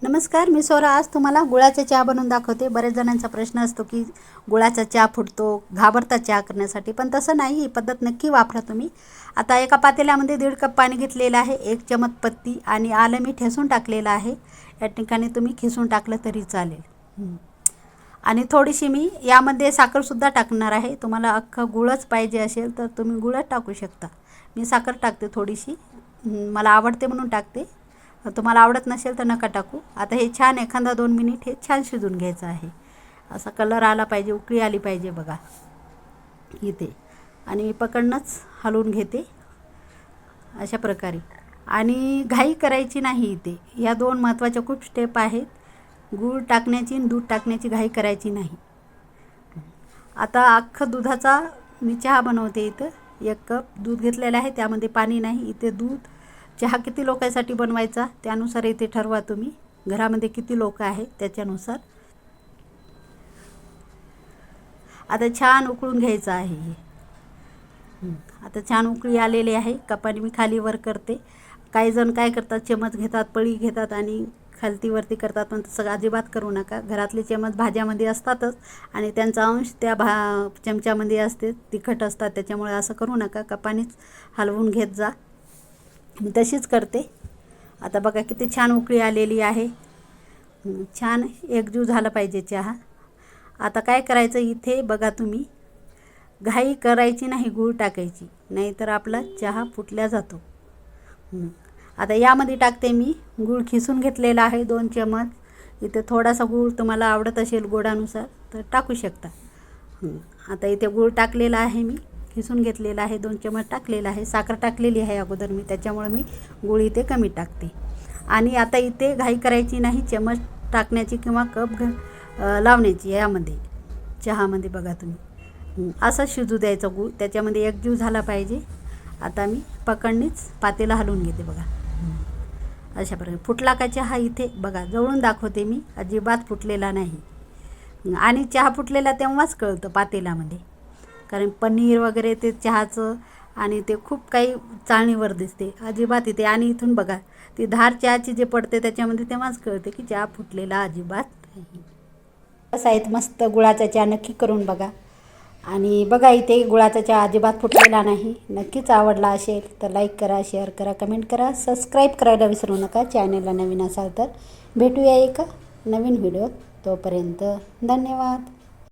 नमस्कार, मी सोरा. आज तुम्हाला गुळाचा चहा बनवून दाखवते. बरेच जणांचा प्रश्न असतो की गुळाचा चहा फुटतो, घाबरतात चहा करण्यासाठी, पण तसं नाही. ही पद्धत नक्की वापरा तुम्ही. आता एका पातेल्यामध्ये 1.5 कप पाणी घेतलेलं आहे, 1 चमच पत्ती आणि आलं मी ठेसून टाकलेलं आहे. या ठिकाणी तुम्ही खिसून टाकलं तरी चालेल. आणि थोडीशी मी यामध्ये साखरसुद्धा टाकणार आहे. तुम्हाला अख्खा गुळच पाहिजे असेल तर तुम्ही गुळच टाकू शकता. मी साखर टाकते थोडीशी, मला आवडते म्हणून टाकते. तुम्हाला आवडत नसेल तर नका टाकू. आता हे छान एखादा 2 मिनिट हे छान शिजून घ्यायचं आहे. असा कलर आला पाहिजे, उकळी आली पाहिजे बघा इथे. आणि मी पकडनंच हलवून घेते अशा प्रकारे. आणि घाई करायची नाही इथे. या 2 महत्त्वाच्या खूप स्टेप आहेत. गूळ टाकण्याची आणि दूध टाकण्याची घाई करायची नाही. आता अख्खं दुधाचा मी चहा बनवते. इथं 1 कप दूध घेतलेलं आहे, त्यामध्ये पाणी नाही. इथे दूध चहा किती लोकांसाठी बनवायचा त्यानुसार इथे ठरवा तुम्ही. घरामध्ये किती लोक आहेत त्याच्यानुसार. आता छान उकळून घ्यायचं आहे हे. आता छान उकळी आलेली आहे. कपाने मी खाली वर करते. काही जण काय करतात, चमच घेतात, पळी घेतात आणि खालतीवरती करतात, पण तसं अजिबात करू नका. घरातले चमच भाज्यामध्ये असतातच आणि त्यांचा अंश त्या चमच्यामध्ये असते, तिखट असतात, त्याच्यामुळे असं करू नका. कपानेच हलवून घेत जा. मी तशीच करते. आता बघा किती छान उकळी आलेली आहे. छान एकजीव झाला पाहिजे चहा. आता काय करायचं इथे बघा तुम्ही, घाई करायची नाही, गूळ टाकायची, नाहीतर आपला चहा फुटल्या जातो. आता यामध्ये टाकते मी गूळ खिसून घेतलेला आहे 2 चमच. इथे थोडासा गूळ तुम्हाला आवडत असेल गोडानुसार तर टाकू शकता. आता इथे गूळ टाकलेला आहे, मी खिसून घेतलेला आहे, 2 चमच टाकलेला आहे. साखर टाकलेली आहे अगोदर मी, त्याच्यामुळे मी गूळ इथे कमी टाकते. आणि आता इथे घाई करायची नाही चमच टाकण्याची किंवा कप लावण्याची. यामध्ये चहामध्ये बघा तुम्ही असं शिजू द्यायचं गूळ, त्याच्यामध्ये एकजीव झाला पाहिजे. आता मी पकडणीच पातेला हलवून घेते बघा अशा प्रकारे. फुटला का चहा इथे बघा, जवळून दाखवते मी, अजिबात फुटलेला नाही. आणि चहा फुटलेला तेव्हाच कळतं पातेल्यामध्ये, कारण पनीर वगैरे ते चहाचं आणि ते खूप काही चाळणीवर दिसते, अजिबात इथे. आणि इथून बघा ती धार चहाची जे पडते त्याच्यामध्ये, तेव्हाच कळते की चहा फुटलेला अजिबात नाही. कसं आहे मस्त गुळाचा चहा नक्की करून बघा. आणि बघा इथे गुळाचा चहा अजिबात फुटलेला नाही. नक्कीच आवडला असेल तर लाईक करा, शेअर करा, कमेंट करा, सबस्क्राईब करायला विसरू नका. चॅनलला नवीन असाल तर. भेटूया एका नवीन व्हिडिओत. तोपर्यंत धन्यवाद.